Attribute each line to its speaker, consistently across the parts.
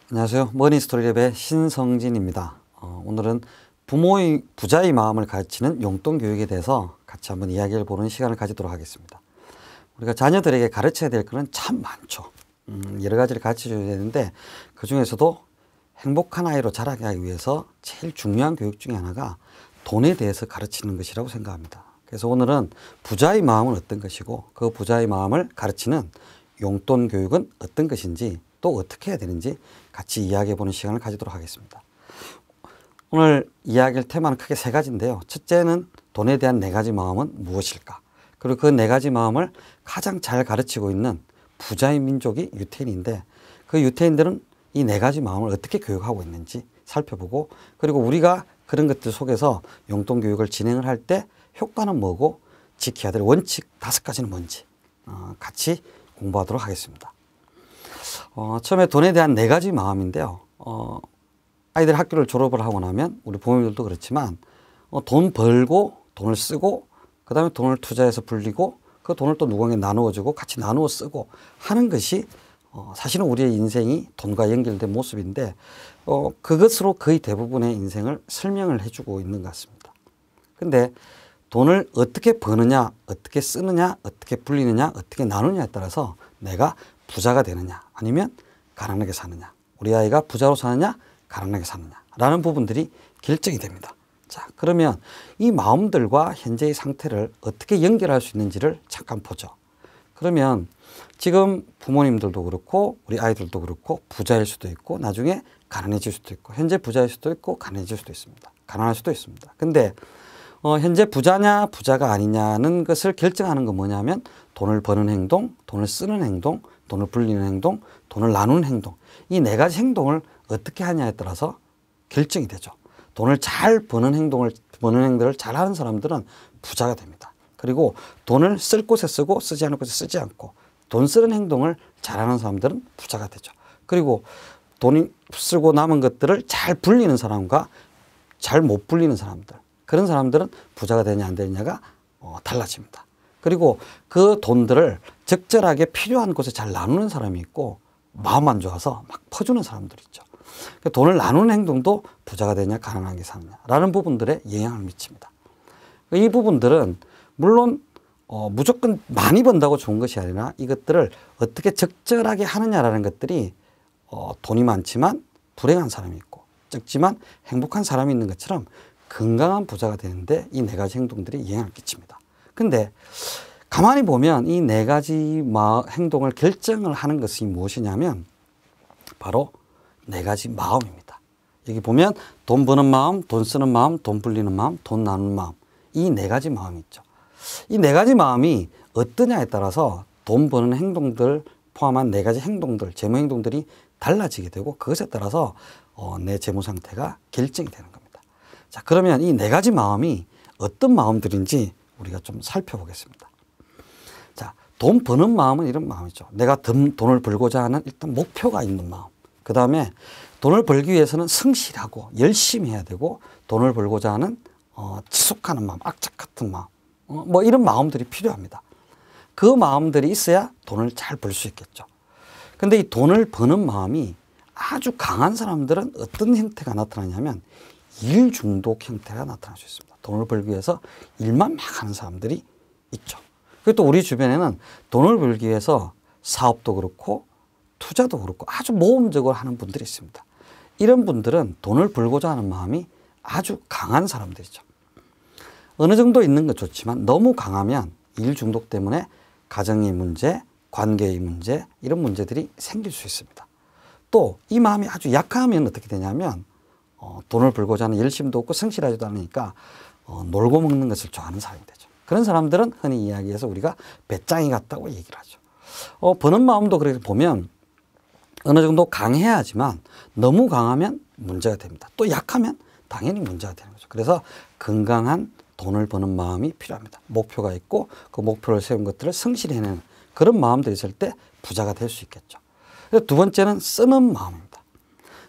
Speaker 1: 안녕하세요. 머니스토리랩의 신성진입니다. 오늘은 부자의 마음을 가르치는 용돈교육에 대해서 같이 한번 이야기를 보는 시간을 가지도록 하겠습니다. 우리가 자녀들에게 가르쳐야 될 것은 참 많죠. 여러 가지를 가르쳐줘야 되는데 그 중에서도 행복한 아이로 자라게 하기 위해서 제일 중요한 교육 중에 하나가 돈에 대해서 가르치는 것이라고 생각합니다. 그래서 오늘은 부자의 마음은 어떤 것이고 그 부자의 마음을 가르치는 용돈 교육은 어떤 것인지 또 어떻게 해야 되는지 같이 이야기해 보는 시간을 가지도록 하겠습니다. 오늘 이야기할 테마는 크게 세 가지인데요. 첫째는 돈에 대한 네 가지 마음은 무엇일까? 그리고 그 네 가지 마음을 가장 잘 가르치고 있는 부자의 민족이 유태인인데 그 유태인들은 이 네 가지 마음을 어떻게 교육하고 있는지 살펴보고 그리고 우리가 그런 것들 속에서 용돈 교육을 진행을 할 때 효과는 뭐고 지켜야 될 원칙 5가지는 뭔지 같이 공부하도록 하겠습니다. 처음에 돈에 대한 네 가지 마음인데요. 아이들 학교를 졸업을 하고 나면 우리 부모님들도 그렇지만 돈 벌고 돈을 쓰고 그 다음에 돈을 투자해서 불리고 그 돈을 또 누구에게 나누어 주고 같이 나누어 쓰고 하는 것이 사실은 우리의 인생이 돈과 연결된 모습인데 그것으로 거의 대부분의 인생을 설명을 해주고 있는 것 같습니다. 근데 돈을 어떻게 버느냐, 어떻게 쓰느냐, 어떻게 불리느냐, 어떻게 나누느냐에 따라서 내가 부자가 되느냐 아니면 가난하게 사느냐, 우리 아이가 부자로 사느냐 가난하게 사느냐 라는 부분들이 결정이 됩니다. 자, 그러면 이 마음들과 현재의 상태를 어떻게 연결할 수 있는지를 잠깐 보죠. 그러면 지금 부모님들도 그렇고 우리 아이들도 그렇고 부자일 수도 있고 나중에 가난해질 수도 있고 현재 부자일 수도 있고 가난해질 수도 있습니다. 가난할 수도 있습니다. 근데 현재 부자냐 부자가 아니냐는 것을 결정하는 건 뭐냐면 돈을 버는 행동, 돈을 쓰는 행동, 돈을 불리는 행동, 돈을 나누는 행동 이 네 가지 행동을 어떻게 하냐에 따라서 결정이 되죠. 돈을 잘 버는 행동을 잘하는 사람들은 부자가 됩니다. 그리고 돈을 쓸 곳에 쓰고 쓰지 않을 곳에 쓰지 않고 돈 쓰는 행동을 잘하는 사람들은 부자가 되죠. 그리고 돈이 쓰고 남은 것들을 잘 불리는 사람과 잘 못 불리는 사람들 그런 사람들은 부자가 되냐 안 되느냐가 달라집니다. 그리고 그 돈들을 적절하게 필요한 곳에 잘 나누는 사람이 있고 마음만 좋아서 막 퍼주는 사람들이 있죠. 돈을 나누는 행동도 부자가 되냐 가난하게 사느냐 라는 부분들에 영향을 미칩니다. 이 부분들은 물론 무조건 많이 번다고 좋은 것이 아니라 이것들을 어떻게 적절하게 하느냐라는 것들이 돈이 많지만 불행한 사람이 있고 적지만 행복한 사람이 있는 것처럼 건강한 부자가 되는데 이 네 가지 행동들이 영향을 끼칩니다. 근데 가만히 보면 이 네 가지 행동을 결정을 하는 것이 무엇이냐면 바로 네 가지 마음입니다. 여기 보면 돈 버는 마음, 돈 쓰는 마음, 돈 불리는 마음, 돈 나누는 마음 이 네 가지 마음이 있죠. 이 네 가지 마음이 어떠냐에 따라서 돈 버는 행동들 포함한 네 가지 행동들, 재무 행동들이 달라지게 되고 그것에 따라서 내 재무 상태가 결정이 되는 겁니다. 자, 그러면 이 네 가지 마음이 어떤 마음들인지 우리가 좀 살펴보겠습니다. 자, 돈 버는 마음은 이런 마음이죠. 내가 돈을 벌고자 하는 일단 목표가 있는 마음. 그 다음에 돈을 벌기 위해서는 성실하고 열심히 해야 되고 돈을 벌고자 하는 지속하는 마음, 악착 같은 마음. 뭐 이런 마음들이 필요합니다. 그 마음들이 있어야 돈을 잘 벌 수 있겠죠. 근데 이 돈을 버는 마음이 아주 강한 사람들은 어떤 형태가 나타나냐면 일 중독 형태가 나타날 수 있습니다. 돈을 벌기 위해서 일만 막 하는 사람들이 있죠. 그리고 또 우리 주변에는 돈을 벌기 위해서 사업도 그렇고 투자도 그렇고 아주 모험적으로 하는 분들이 있습니다. 이런 분들은 돈을 벌고자 하는 마음이 아주 강한 사람들이죠. 어느 정도 있는 것 좋지만 너무 강하면 일 중독 때문에 가정의 문제, 관계의 문제 이런 문제들이 생길 수 있습니다. 또 이 마음이 아주 약하면 어떻게 되냐면 돈을 벌고자 하는 열심도 없고 성실하지도 않으니까 놀고 먹는 것을 좋아하는 사람이 되죠. 그런 사람들은 흔히 이야기해서 우리가 배짱이 같다고 얘기를 하죠. 버는 마음도 그렇게 보면 어느 정도 강해야 하지만 너무 강하면 문제가 됩니다. 또 약하면 당연히 문제가 되는 거죠. 그래서 건강한 돈을 버는 마음이 필요합니다. 목표가 있고 그 목표를 세운 것들을 성실해내는 그런 마음들이 있을 때 부자가 될 수 있겠죠. 두 번째는 쓰는 마음입니다.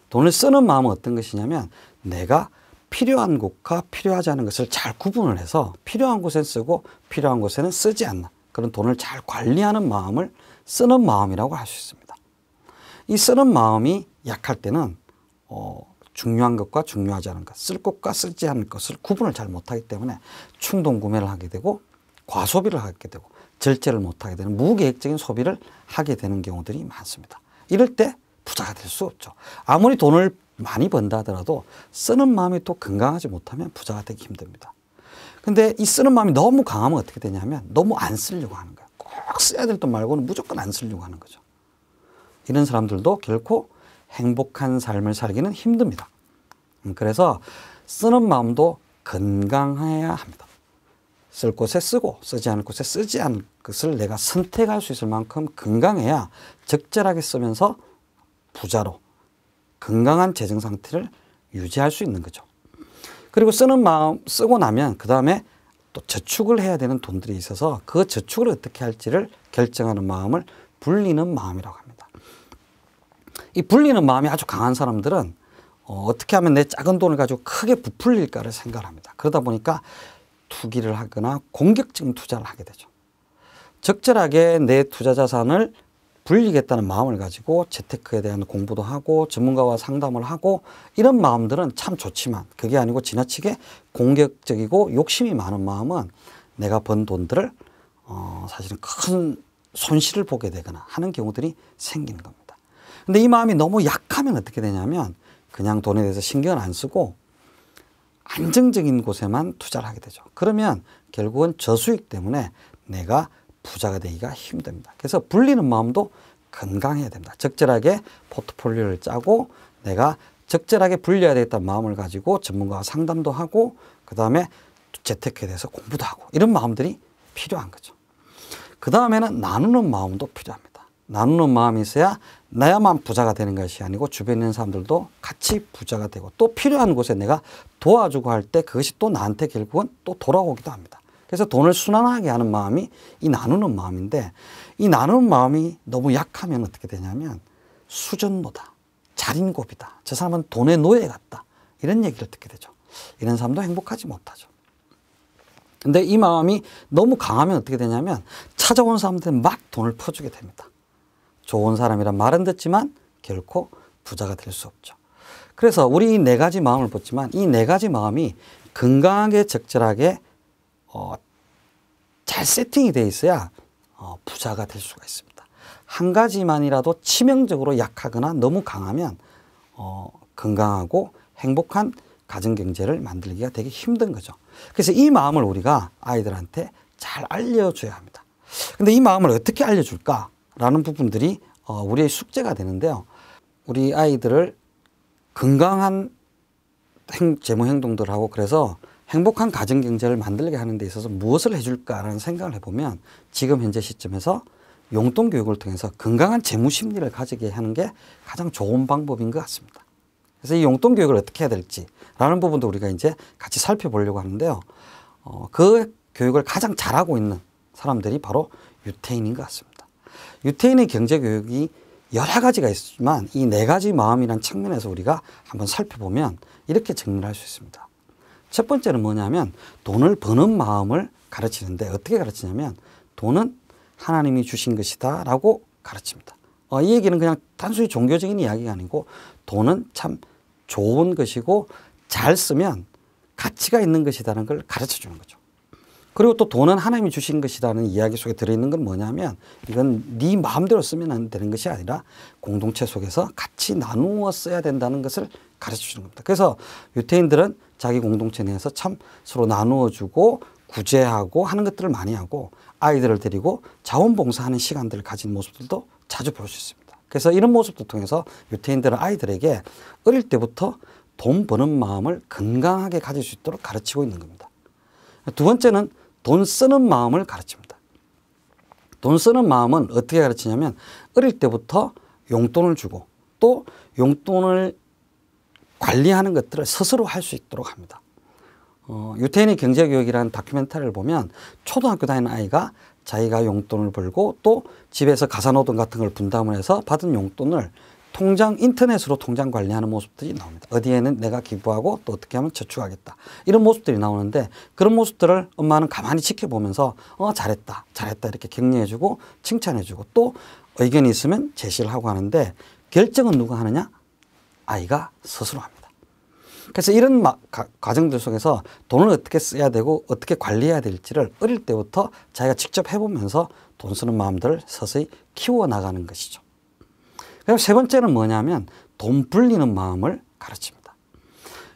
Speaker 1: 돈을 쓰는 마음은 어떤 것이냐면 내가 필요한 곳과 필요하지 않은 것을 잘 구분을 해서 필요한 곳에 쓰고 필요한 곳에는 쓰지 않는 그런 돈을 잘 관리하는 마음을 쓰는 마음이라고 할 수 있습니다. 이 쓰는 마음이 약할 때는 중요한 것과 중요하지 않은 것, 쓸 것과 쓰지 않을 것을 구분을 잘 못하기 때문에 충동 구매를 하게 되고 과소비를 하게 되고 절제를 못하게 되는 무계획적인 소비를 하게 되는 경우들이 많습니다. 이럴 때 부자가 될 수 없죠. 아무리 돈을 많이 번다 하더라도 쓰는 마음이 또 건강하지 못하면 부자가 되기 힘듭니다. 근데 이 쓰는 마음이 너무 강하면 어떻게 되냐면 너무 안 쓰려고 하는 거예요. 꼭 써야 될 돈 말고는 무조건 안 쓰려고 하는 거죠. 이런 사람들도 결코 행복한 삶을 살기는 힘듭니다. 그래서 쓰는 마음도 건강해야 합니다. 쓸 곳에 쓰고 쓰지 않을 곳에 쓰지 않을 것을 내가 선택할 수 있을 만큼 건강해야 적절하게 쓰면서 부자로 건강한 재정 상태를 유지할 수 있는 거죠. 그리고 쓰는 마음 쓰고 나면 그 다음에 또 저축을 해야 되는 돈들이 있어서 그 저축을 어떻게 할지를 결정하는 마음을 불리는 마음이라고 합니다. 이 불리는 마음이 아주 강한 사람들은 어떻게 하면 내 작은 돈을 가지고 크게 부풀릴까를 생각을 합니다. 그러다 보니까 투기를 하거나 공격적인 투자를 하게 되죠. 적절하게 내 투자 자산을 불리겠다는 마음을 가지고 재테크에 대한 공부도 하고 전문가와 상담을 하고 이런 마음들은 참 좋지만 그게 아니고 지나치게 공격적이고 욕심이 많은 마음은 내가 번 돈들을 사실은 큰 손실을 보게 되거나 하는 경우들이 생기는 겁니다. 근데 이 마음이 너무 약하면 어떻게 되냐면 그냥 돈에 대해서 신경을 안 쓰고 안정적인 곳에만 투자를 하게 되죠. 그러면 결국은 저수익 때문에 내가 부자가 되기가 힘듭니다. 그래서 불리는 마음도 건강해야 됩니다. 적절하게 포트폴리오를 짜고 내가 적절하게 불려야 되겠다는 마음을 가지고 전문가와 상담도 하고 그 다음에 재테크에 대해서 공부도 하고 이런 마음들이 필요한 거죠. 그 다음에는 나누는 마음도 필요합니다. 나누는 마음이 있어야 나야만 부자가 되는 것이 아니고 주변에 있는 사람들도 같이 부자가 되고 또 필요한 곳에 내가 도와주고 할 때 그것이 또 나한테 결국은 또 돌아오기도 합니다. 그래서 돈을 순환하게 하는 마음이 이 나누는 마음인데 이 나누는 마음이 너무 약하면 어떻게 되냐면 수전노다, 자린고비다, 저 사람은 돈의 노예 같다 이런 얘기를 듣게 되죠. 이런 사람도 행복하지 못하죠. 근데 이 마음이 너무 강하면 어떻게 되냐면 찾아온 사람들은 막 돈을 퍼주게 됩니다. 좋은 사람이란 말은 듣지만 결코 부자가 될 수 없죠. 그래서 우리 이 네 가지 마음을 보지만 이 네 가지 마음이 건강하게 적절하게 잘 세팅이 되어 있어야 부자가 될 수가 있습니다. 한 가지만이라도 치명적으로 약하거나 너무 강하면 건강하고 행복한 가정경제를 만들기가 되게 힘든 거죠. 그래서 이 마음을 우리가 아이들한테 잘 알려줘야 합니다. 근데 이 마음을 어떻게 알려줄까라는 부분들이 우리의 숙제가 되는데요. 우리 아이들을 건강한 재무 행동들을 하고 그래서 행복한 가정경제를 만들게 하는 데 있어서 무엇을 해줄까라는 생각을 해보면 지금 현재 시점에서 용돈 교육을 통해서 건강한 재무 심리를 가지게 하는 게 가장 좋은 방법인 것 같습니다. 그래서 이 용돈 교육을 어떻게 해야 될지라는 부분도 우리가 이제 같이 살펴보려고 하는데요. 그 교육을 가장 잘하고 있는 사람들이 바로 유태인인 것 같습니다. 유태인의 경제교육이 여러 가지가 있지만 이 네 가지 마음이라는 측면에서 우리가 한번 살펴보면 이렇게 정리를 할 수 있습니다. 첫 번째는 뭐냐면 돈을 버는 마음을 가르치는데 어떻게 가르치냐면 돈은 하나님이 주신 것이다 라고 가르칩니다. 이 얘기는 그냥 단순히 종교적인 이야기가 아니고 돈은 참 좋은 것이고 잘 쓰면 가치가 있는 것이라는 걸 가르쳐 주는 거죠. 그리고 또 돈은 하나님이 주신 것이라는 이야기 속에 들어있는 건 뭐냐면 이건 네 마음대로 쓰면 안 되는 것이 아니라 공동체 속에서 같이 나누어 써야 된다는 것을 가르쳐 주는 겁니다. 그래서 유태인들은 자기 공동체 내에서 참 서로 나누어 주고 구제하고 하는 것들을 많이 하고 아이들을 데리고 자원봉사하는 시간들을 가진 모습들도 자주 볼 수 있습니다. 그래서 이런 모습도 통해서 유태인들은 아이들에게 어릴 때부터 돈 버는 마음을 건강하게 가질 수 있도록 가르치고 있는 겁니다. 두 번째는 돈 쓰는 마음을 가르칩니다. 돈 쓰는 마음은 어떻게 가르치냐면 어릴 때부터 용돈을 주고 또 용돈을 관리하는 것들을 스스로 할 수 있도록 합니다. 유태인의 경제교육이라는 다큐멘터리를 보면 초등학교 다니는 아이가 자기가 용돈을 벌고 또 집에서 가사노동 같은 걸 분담을 해서 받은 용돈을 인터넷으로 통장 관리하는 모습들이 나옵니다. 어디에는 내가 기부하고 또 어떻게 하면 저축하겠다. 이런 모습들이 나오는데 그런 모습들을 엄마는 가만히 지켜보면서 잘했다, 잘했다 이렇게 격려해주고 칭찬해주고 또 의견이 있으면 제시를 하고 하는데 결정은 누가 하느냐? 아이가 스스로 합니다. 그래서 이런 과정들 속에서 돈을 어떻게 써야 되고 어떻게 관리해야 될지를 어릴 때부터 자기가 직접 해보면서 돈 쓰는 마음들을 서서히 키워나가는 것이죠. 그리고 세 번째는 뭐냐면 돈 불리는 마음을 가르칩니다.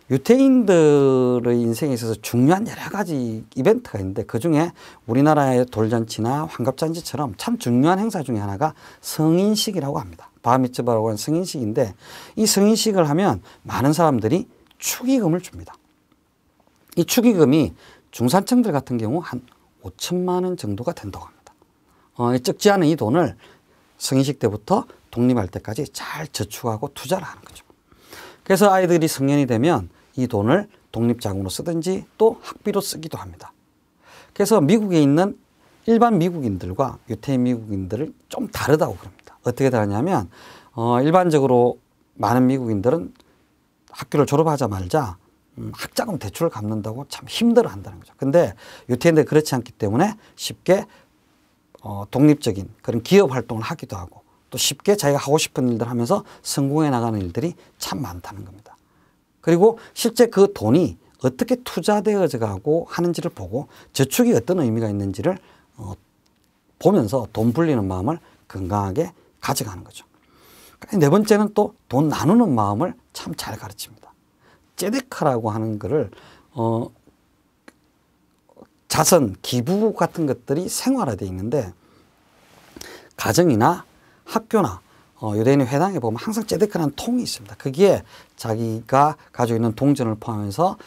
Speaker 1: 유태인들의 인생에 있어서 중요한 여러 가지 이벤트가 있는데 그중에 우리나라의 돌잔치나 환갑잔치처럼 참 중요한 행사 중에 하나가 성인식이라고 합니다. 바미츠바라고 하는 성인식인데 이 성인식을 하면 많은 사람들이 축의금을 줍니다. 이 축의금이 중산층들 같은 경우 한 5천만 원 정도가 된다고 합니다. 적지 않은 이 돈을 성인식 때부터 독립할 때까지 잘 저축하고 투자를 하는 거죠. 그래서 아이들이 성년이 되면 이 돈을 독립자금으로 쓰든지 또 학비로 쓰기도 합니다. 그래서 미국에 있는 일반 미국인들과 유태인 미국인들을 좀 다르다고 그럽니다. 어떻게 다르냐면 일반적으로 많은 미국인들은 학교를 졸업하자마자 학자금 대출을 갚는다고 참 힘들어 한다는 거죠. 근데 유태인들이 그렇지 않기 때문에 쉽게 독립적인 그런 기업 활동을 하기도 하고 또 쉽게 자기가 하고 싶은 일들 하면서 성공해 나가는 일들이 참 많다는 겁니다. 그리고 실제 그 돈이 어떻게 투자되어져 가고 하는지를 보고 저축이 어떤 의미가 있는지를 보면서 돈 불리는 마음을 건강하게 가져가는 거죠. 네 번째는 또 돈 나누는 마음을 참 잘 가르칩니다. 제데카라고 하는 거를 자선, 기부 같은 것들이 생활화되어 있는데 가정이나 학교나 유대인의 회당에 보면 항상 제데카라는 통이 있습니다. 거기에 자기가 가지고 있는 동전을 포함해서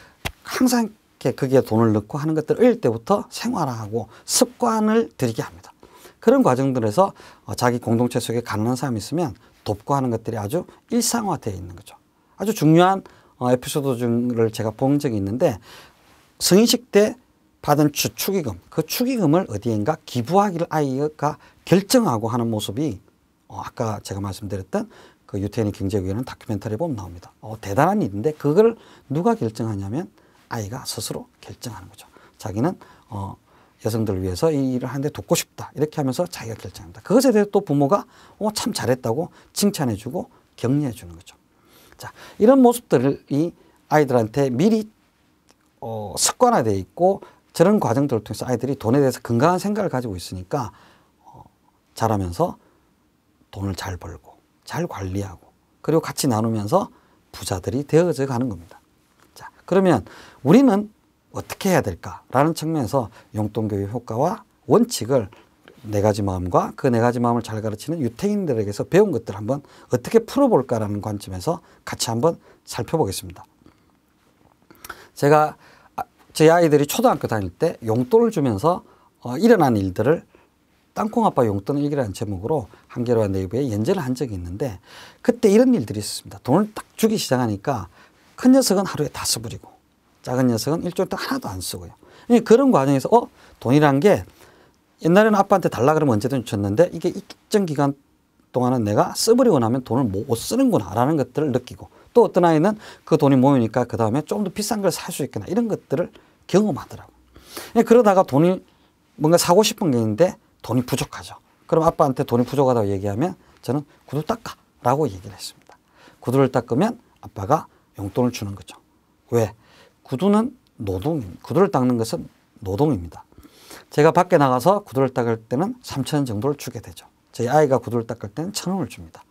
Speaker 1: 항상 거기에 돈을 넣고 하는 것들을 어릴 때부터 생활화하고 습관을 들이게 합니다. 그런 과정들에서 자기 공동체 속에 가난한 사람이 있으면 돕고 하는 것들이 아주 일상화되어 있는 거죠. 아주 중요한 에피소드를 제가 본 적이 있는데 성인식 때 받은 축의금, 그 축의금을 어디엔가 기부하기를 아이가 결정하고 하는 모습이 아까 제가 말씀드렸던 그 유태인의 경제위원회 다큐멘터리에 보면 나옵니다. 대단한 일인데 그걸 누가 결정하냐면 아이가 스스로 결정하는 거죠. 자기는 여성들을 위해서 이 일을 하는데 돕고 싶다 이렇게 하면서 자기가 결정합니다. 그것에 대해서 또 부모가 참 잘했다고 칭찬해 주고 격려해 주는 거죠. 자, 이런 모습들이 아이들한테 미리 습관화되어 있고 저런 과정들을 통해서 아이들이 돈에 대해서 건강한 생각을 가지고 있으니까 자라면서 돈을 잘 벌고 잘 관리하고 그리고 같이 나누면서 부자들이 되어져 가는 겁니다. 자, 그러면 우리는 어떻게 해야 될까라는 측면에서 용돈교육 효과와 원칙을 네 가지 마음과 그 네 가지 마음을 잘 가르치는 유태인들에게서 배운 것들을 한번 어떻게 풀어볼까라는 관점에서 같이 한번 살펴보겠습니다. 제가 제 아이들이 초등학교 다닐 때 용돈을 주면서 일어난 일들을 땅콩 아빠 용돈을 읽으라는 제목으로 한겨레와 네이버에 연재를 한 적이 있는데 그때 이런 일들이 있었습니다. 돈을 딱 주기 시작하니까 큰 녀석은 하루에 다 써버리고 작은 녀석은 일주일 동안 하나도 안 쓰고요. 그런 과정에서 돈이란 게 옛날에는 아빠한테 달라 그러면 언제든 줬는데 이게 일정 기간 동안은 내가 써버리고 나면 돈을 못 쓰는구나 라는 것들을 느끼고 또 어떤 아이는 그 돈이 모이니까 그 다음에 좀 더 비싼 걸 살 수 있구나 이런 것들을 경험하더라고요. 그러다가 돈이 뭔가 사고 싶은 게 있는데 돈이 부족하죠. 그럼 아빠한테 돈이 부족하다고 얘기하면 저는 구두 닦아 라고 얘기를 했습니다. 구두를 닦으면 아빠가 용돈을 주는 거죠. 왜? 구두는 노동입니다. 구두를 닦는 것은 노동입니다. 제가 밖에 나가서 구두를 닦을 때는 3,000원 정도를 주게 되죠. 저희 아이가 구두를 닦을 때는 1,000원을 줍니다.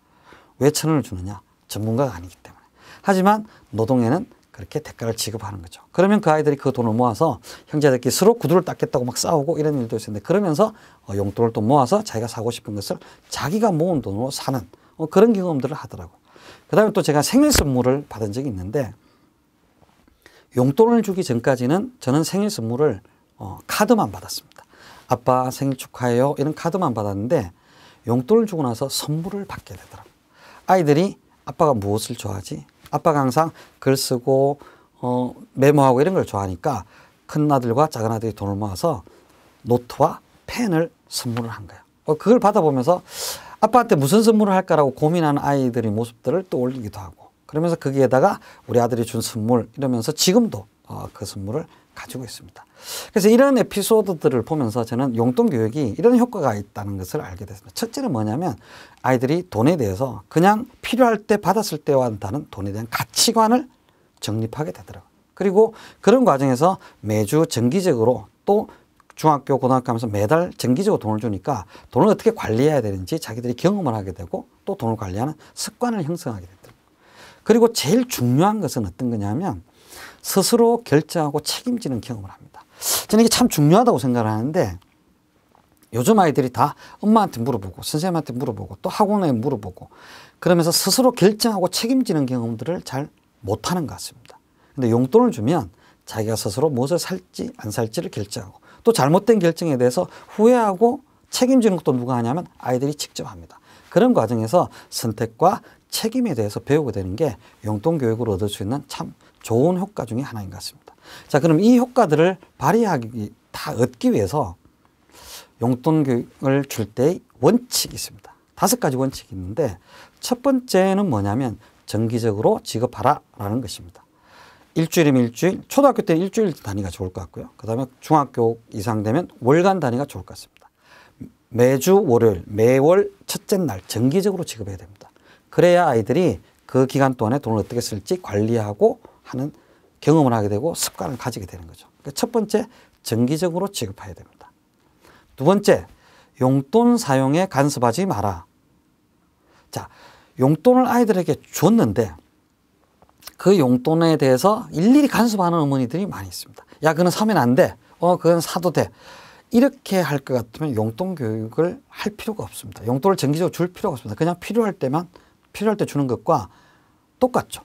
Speaker 1: 왜 1,000원을 주느냐? 전문가가 아니기 때문에. 하지만 노동에는 그렇게 대가를 지급하는 거죠. 그러면 그 아이들이 그 돈을 모아서 형제들끼리 서로 구두를 닦겠다고 막 싸우고 이런 일도 있었는데 그러면서 용돈을 또 모아서 자기가 사고 싶은 것을 자기가 모은 돈으로 사는 그런 경험들을 하더라고요. 그 다음에 또 제가 생일 선물을 받은 적이 있는데 용돈을 주기 전까지는 저는 생일 선물을 카드만 받았습니다. 아빠 생일 축하해요 이런 카드만 받았는데 용돈을 주고 나서 선물을 받게 되더라고요. 아이들이 아빠가 무엇을 좋아하지? 아빠가 항상 글 쓰고 메모하고 이런 걸 좋아하니까 큰 아들과 작은 아들이 돈을 모아서 노트와 펜을 선물을 한 거예요. 그걸 받아보면서 아빠한테 무슨 선물을 할까라고 고민하는 아이들의 모습들을 떠올리기도 하고 그러면서 거기에다가 우리 아들이 준 선물 이러면서 지금도 그 선물을 가지고 있습니다. 그래서 이런 에피소드들을 보면서 저는 용돈교육이 이런 효과가 있다는 것을 알게 됐습니다. 첫째는 뭐냐면 아이들이 돈에 대해서 그냥 필요할 때 받았을 때와 다른 돈에 대한 가치관을 정립하게 되더라고요. 그리고 그런 과정에서 매주 정기적으로 또 중학교, 고등학교 하면서 매달 정기적으로 돈을 주니까 돈을 어떻게 관리해야 되는지 자기들이 경험을 하게 되고 또 돈을 관리하는 습관을 형성하게 되더라고요. 그리고 제일 중요한 것은 어떤 거냐면 스스로 결정하고 책임지는 경험을 합니다. 저는 이게 참 중요하다고 생각을 하는데 요즘 아이들이 다 엄마한테 물어보고 선생님한테 물어보고 또 학원에 물어보고 그러면서 스스로 결정하고 책임지는 경험들을 잘 못하는 것 같습니다. 근데 용돈을 주면 자기가 스스로 무엇을 살지 안 살지를 결정하고 또 잘못된 결정에 대해서 후회하고 책임지는 것도 누가 하냐면 아이들이 직접 합니다. 그런 과정에서 선택과 책임에 대해서 배우게 되는 게 용돈 교육으로 얻을 수 있는 참 좋은 효과 중에 하나인 것 같습니다. 자, 그럼 이 효과들을 발휘하기 다 얻기 위해서 용돈 교육을 줄 때의 원칙이 있습니다. 5가지 원칙이 있는데 첫 번째는 뭐냐면 정기적으로 지급하라 라는 것입니다. 일주일이면 일주일, 초등학교 때 일주일 단위가 좋을 것 같고요. 그 다음에 중학교 이상 되면 월간 단위가 좋을 것 같습니다. 매주 월요일, 매월 첫째 날 정기적으로 지급해야 됩니다. 그래야 아이들이 그 기간 동안에 돈을 어떻게 쓸지 관리하고 하는 경험을 하게 되고 습관을 가지게 되는 거죠. 첫 번째, 정기적으로 지급해야 됩니다. 두 번째, 용돈 사용에 간섭하지 마라. 자, 용돈을 아이들에게 줬는데 그 용돈에 대해서 일일이 간섭하는 어머니들이 많이 있습니다. 야, 그건 사면 안 돼. 그건 사도 돼. 이렇게 할 것 같으면 용돈 교육을 할 필요가 없습니다. 용돈을 정기적으로 줄 필요가 없습니다. 그냥 필요할 때 주는 것과 똑같죠.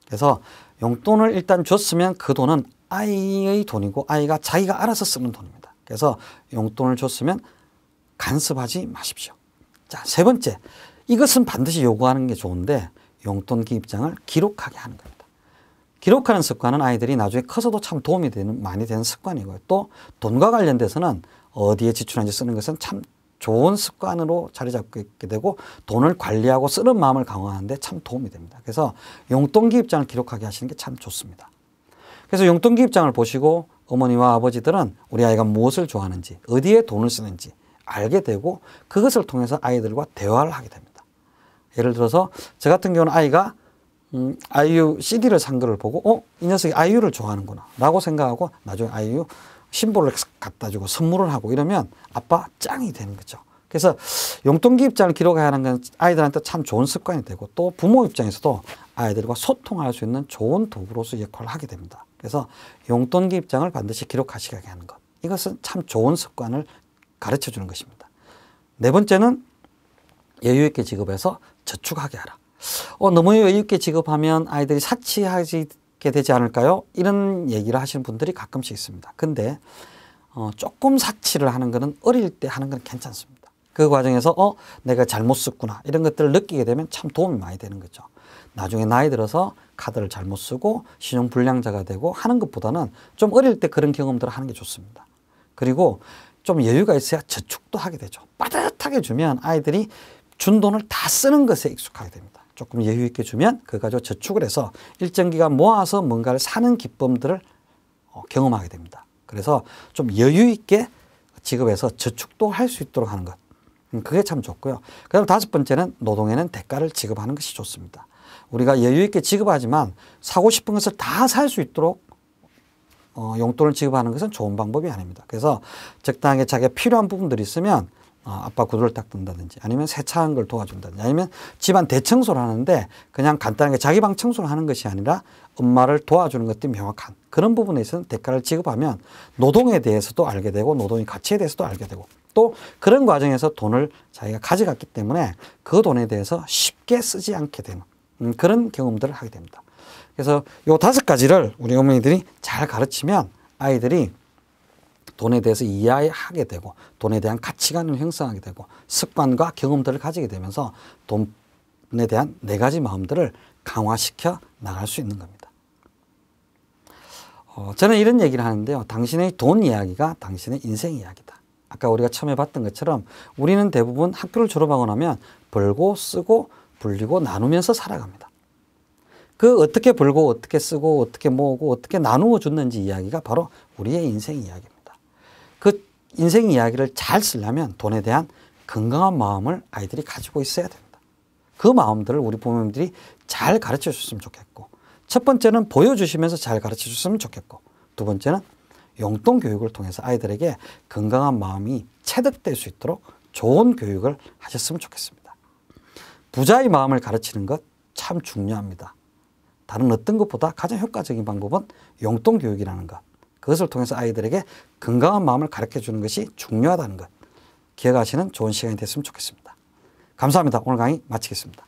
Speaker 1: 그래서 용돈을 일단 줬으면 그 돈은 아이의 돈이고 아이가 자기가 알아서 쓰는 돈입니다. 그래서 용돈을 줬으면 간섭하지 마십시오. 자, 세 번째. 이것은 반드시 요구하는 게 좋은데 용돈 기입장을 기록하게 하는 겁니다. 기록하는 습관은 아이들이 나중에 커서도 참 도움이 많이 되는 습관이고요. 또 돈과 관련돼서는 어디에 지출하는지 쓰는 것은 참 좋은 습관으로 자리 잡고 있게 되고 돈을 관리하고 쓰는 마음을 강화하는 데 참 도움이 됩니다. 그래서 용돈 기입장을 기록하게 하시는 게 참 좋습니다. 그래서 용돈 기입장을 보시고 어머니와 아버지들은 우리 아이가 무엇을 좋아하는지 어디에 돈을 쓰는지 알게 되고 그것을 통해서 아이들과 대화를 하게 됩니다. 예를 들어서 저 같은 경우는 아이가 아이유 CD를 산 거를 보고 이 녀석이 아이유를 좋아하는구나 라고 생각하고 나중에 아이유 신보를 갖다 주고 선물을 하고 이러면 아빠 짱이 되는 거죠. 그래서 용돈 기입장을 기록하는 건 아이들한테 참 좋은 습관이 되고 또 부모 입장에서도 아이들과 소통할 수 있는 좋은 도구로서 역할을 하게 됩니다. 그래서 용돈 기입장을 반드시 기록하시게 하는 것. 이것은 참 좋은 습관을 가르쳐 주는 것입니다. 네 번째는 여유 있게 지급해서 저축하게 하라. 너무 여유 있게 지급하면 아이들이 사치하게 되지 않을까요? 이런 얘기를 하시는 분들이 가끔씩 있습니다. 근데 조금 사치를 하는 거는 어릴 때 하는 건 괜찮습니다. 그 과정에서 내가 잘못 썼구나 이런 것들을 느끼게 되면 참 도움이 많이 되는 거죠. 나중에 나이 들어서 카드를 잘못 쓰고 신용불량자가 되고 하는 것보다는 좀 어릴 때 그런 경험들을 하는 게 좋습니다. 그리고 좀 여유가 있어야 저축도 하게 되죠. 빠듯하게 주면 아이들이 준 돈을 다 쓰는 것에 익숙하게 됩니다. 조금 여유 있게 주면 그거 가지고 저축을 해서 일정 기간 모아서 뭔가를 사는 기쁨들을 경험하게 됩니다. 그래서 좀 여유 있게 지급해서 저축도 할 수 있도록 하는 것. 그게 참 좋고요. 그 다음 5번째는 노동에는 대가를 지급하는 것이 좋습니다. 우리가 여유 있게 지급하지만 사고 싶은 것을 다 살 수 있도록 용돈을 지급하는 것은 좋은 방법이 아닙니다. 그래서 적당하게 자기가 필요한 부분들이 있으면 아빠 구두를 닦는다든지 아니면 세차한 걸 도와준다든지 아니면 집안 대청소를 하는데 그냥 간단하게 자기 방 청소를 하는 것이 아니라 엄마를 도와주는 것들이 명확한 그런 부분에 있어서는 대가를 지급하면 노동에 대해서도 알게 되고 노동의 가치에 대해서도 알게 되고 또 그런 과정에서 돈을 자기가 가져갔기 때문에 그 돈에 대해서 쉽게 쓰지 않게 되는 그런 경험들을 하게 됩니다. 그래서 요 5가지를 우리 어머니들이 잘 가르치면 아이들이 돈에 대해서 이해하게 되고 돈에 대한 가치관을 형성하게 되고 습관과 경험들을 가지게 되면서 돈에 대한 4가지 마음들을 강화시켜 나갈 수 있는 겁니다. 저는 이런 얘기를 하는데요. 당신의 돈 이야기가 당신의 인생 이야기다. 아까 우리가 처음에 봤던 것처럼 우리는 대부분 학교를 졸업하고 나면 벌고 쓰고 불리고 나누면서 살아갑니다. 그 어떻게 벌고 어떻게 쓰고 어떻게 모으고 어떻게 나누어 줬는지 이야기가 바로 우리의 인생 이야기입니다. 그 인생 이야기를 잘 쓰려면 돈에 대한 건강한 마음을 아이들이 가지고 있어야 됩니다. 그 마음들을 우리 부모님들이 잘 가르쳐 줬으면 좋겠고, 첫 번째는 보여주시면서 잘 가르쳐 줬으면 좋겠고, 두 번째는 용돈 교육을 통해서 아이들에게 건강한 마음이 체득될 수 있도록 좋은 교육을 하셨으면 좋겠습니다. 부자의 마음을 가르치는 것 참 중요합니다. 다른 어떤 것보다 가장 효과적인 방법은 용돈 교육이라는 것, 그것을 통해서 아이들에게 건강한 마음을 가르쳐 주는 것이 중요하다는 것 기억하시는 좋은 시간이 됐으면 좋겠습니다. 감사합니다. 오늘 강의 마치겠습니다.